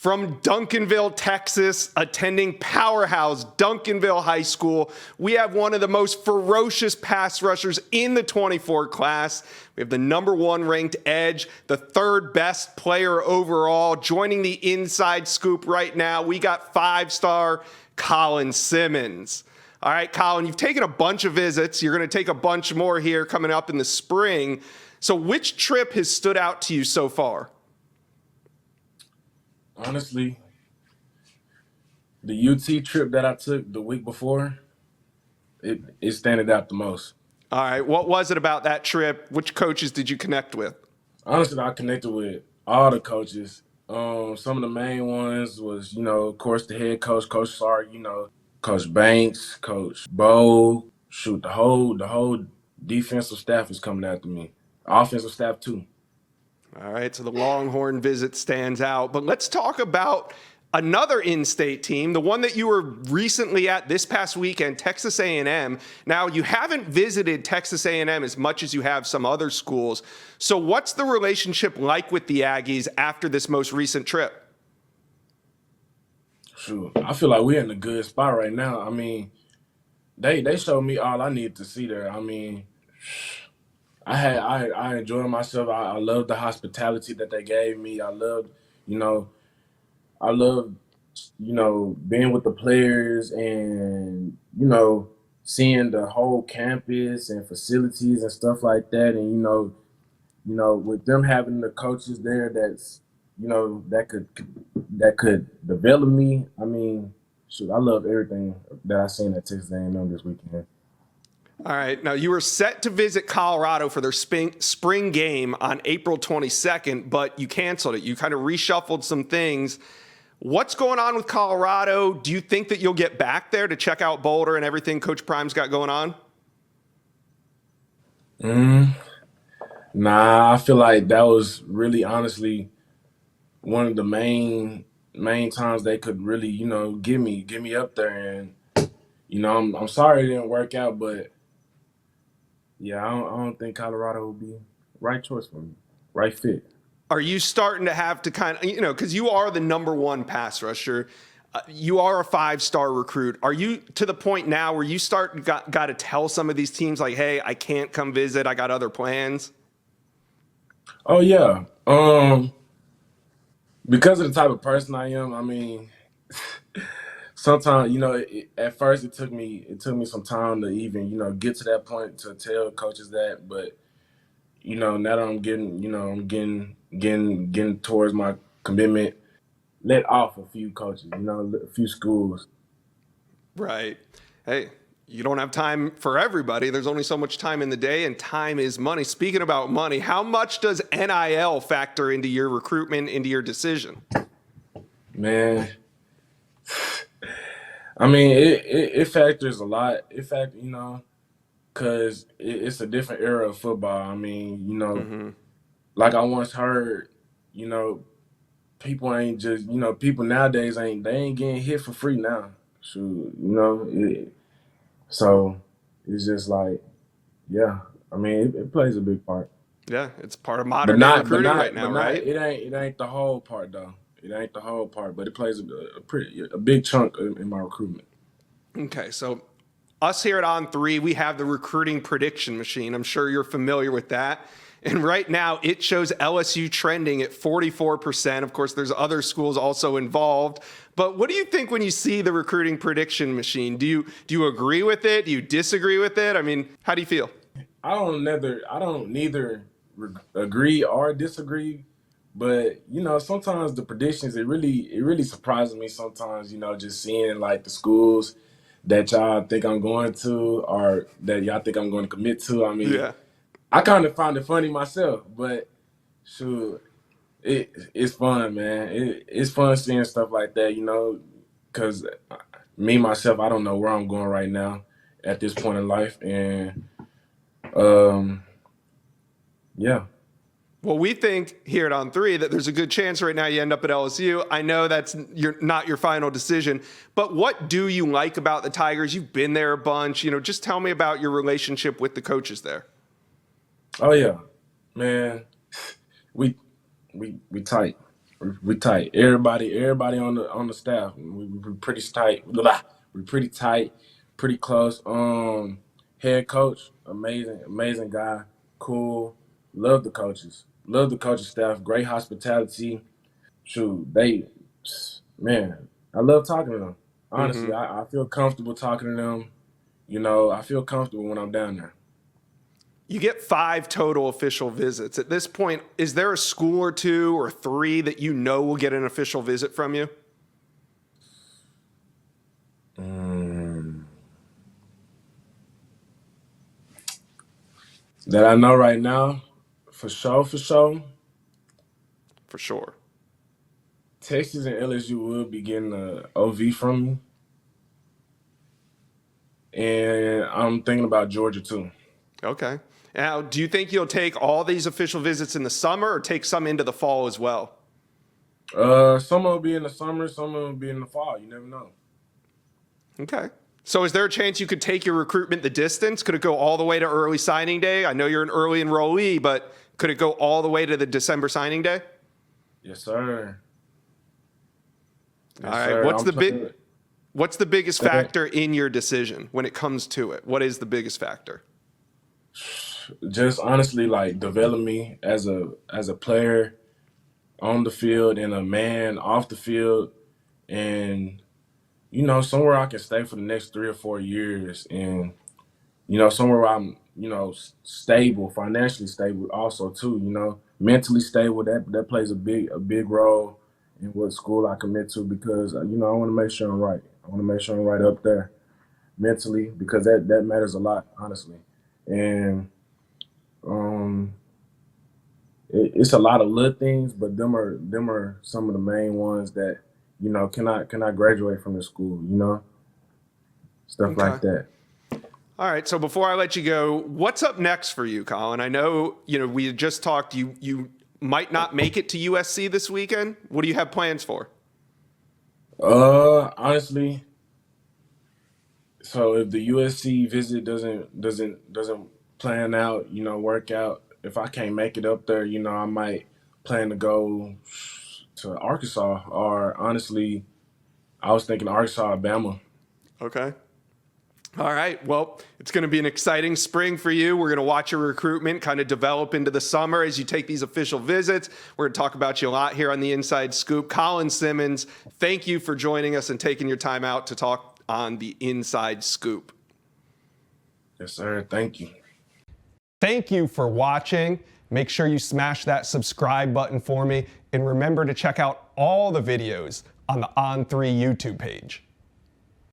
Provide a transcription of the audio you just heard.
From Duncanville, Texas, attending powerhouse Duncanville High School, we have one of the most ferocious pass rushers in the 24 class. We have the #1 ranked edge, the 3rd best player overall. Joining the Inside Scoop right now, we got 5-star Colin Simmons. All right, Colin, you've taken a bunch of visits. You're going to take a bunch more here coming up in the spring. So which trip has stood out to you so far? Honestly, the UT trip that I took the week before, it standed out the most. All right, what was it about that trip? Which coaches did you connect with? Honestly, I connected with all the coaches. Some of the main ones was, of course, the head coach, Coach Sark, Coach Banks, Coach Bo. Shoot, the whole defensive staff is coming after me. Offensive staff too. All right, so the Longhorn visit stands out. But let's talk about another in-state team, the one that you were recently at this past weekend, Texas A&M. Now, you haven't visited Texas A&M as much as you have some other schools. So what's the relationship like with the Aggies after this most recent trip? Shoot, I feel like we're in a good spot right now. I mean, they showed me all I needed to see there. I mean, I enjoyed myself. I loved the hospitality that they gave me. You know, I loved, being with the players and, seeing the whole campus and facilities and stuff like that. And, with them having the coaches there that could develop me. I mean, shoot, I love everything that I seen at Texas A&M this weekend. All right. Now, you were set to visit Colorado for their spring game on April 22nd, but you canceled it. You kind of reshuffled some things. What's going on with Colorado? Do you think that you'll get back there to check out Boulder and everything Coach Prime's got going on? Nah, I feel like that was really honestly one of the main times they could really, get me up there. And I'm sorry it didn't work out, but yeah, I don't think Colorado will be right choice for me, right fit. Are you starting to have to kind of, because you are the #1 pass rusher, you are a 5-star recruit. Are you to the point now where you got to tell some of these teams like, hey, I can't come visit, I got other plans? Oh yeah, because of the type of person I am. I mean, sometimes at first it took me some time to even get to that point to tell coaches that, but now that I'm getting towards my commitment, let off a few coaches, a few schools. Right. Hey, you don't have time for everybody. There's only so much time in the day, and time is money. Speaking about money, how much does NIL factor into your recruitment, into your decision? Man, I mean, it factors a lot. Because it's a different era of football. I mean, like I once heard, you know, people ain't just, people nowadays they ain't getting hit for free now. Shoot, so it's just like, yeah. I mean, it plays a big part, Yeah, it's part of but modern day not, but recruiting right not, but now, not. right? It ain't the whole part though. It ain't the whole part, but it plays a big chunk in my recruitment. Okay, so us here at On3, we have the recruiting prediction machine. I'm sure you're familiar with that. And right now, it shows LSU trending at 44%. Of course, there's other schools also involved. But what do you think when you see the recruiting prediction machine? Do you agree with it? Do you disagree with it? I mean, how do you feel? I don't neither agree or disagree, but sometimes the predictions it really surprises me sometimes. Just seeing like the schools that y'all think I'm going to or that y'all think I'm going to commit to. I mean, Yeah. I kind of find it funny myself, but sure, it's fun, man. It's fun seeing stuff like that, because me myself, I don't know where I'm going right now at this point in life, and um, yeah. Well, we think here at On3 that there's a good chance right now you end up at LSU. I know that's not your final decision, but what do you like about the Tigers? You've been there a bunch. Just tell me about your relationship with the coaches there. Oh yeah, man. We we tight. We tight. Everybody on the staff. We pretty tight. Blah. We pretty tight, pretty close. Head coach, amazing guy, cool. Love the coaches. Love the coaching staff. Great hospitality. Shoot, man, I love talking to them. Honestly, Hmm. I feel comfortable talking to them. You know, I feel comfortable when I'm down there. You get 5 total official visits. At this point, is there a school or 2 or 3 that you know will get an official visit from you? Mm. That I know right now, for sure, for sure. For sure. Texas and LSU will be getting a OV from me, and I'm thinking about Georgia too. Okay. Now, do you think you'll take all these official visits in the summer or take some into the fall as well? Some will be in the summer, some will be in the fall. You never know. Okay. So is there a chance you could take your recruitment the distance? Could it go all the way to early signing day? I know you're an early enrollee, but could it go all the way to the December signing day? Yes, sir. All Yes, right. sir. I'm playing. What's the biggest Say that. factor in your decision when it comes to it? What is the biggest factor? Just honestly, like develop me as a player on the field and a man off the field, and somewhere I can stay for the next 3 or 4 years, and somewhere where I'm stable, financially stable, also too. Mentally stable. That plays a big role in what school I commit to because I want to make sure I'm right. I want to make sure I'm right up there mentally because that matters a lot, honestly, and um. It's a lot of little things, but them are some of the main ones that can I graduate from the school, stuff Okay. like that. All right. So before I let you go, what's up next for you, Colin? I know, we had just talked. You might not make it to USC this weekend. What do you have plans for? Honestly, so if the USC visit doesn't plan out, work out, if I can't make it up there, I might plan to go to Arkansas or honestly, I was thinking Arkansas, Alabama. Okay. All right. Well, it's going to be an exciting spring for you. We're going to watch your recruitment kind of develop into the summer as you take these official visits. We're going to talk about you a lot here on the Inside Scoop. Colin Simmons, thank you for joining us and taking your time out to talk on the Inside Scoop. Yes, sir. Thank you. Thank you for watching. Make sure you smash that subscribe button for me. And remember to check out all the videos on the On3 YouTube page.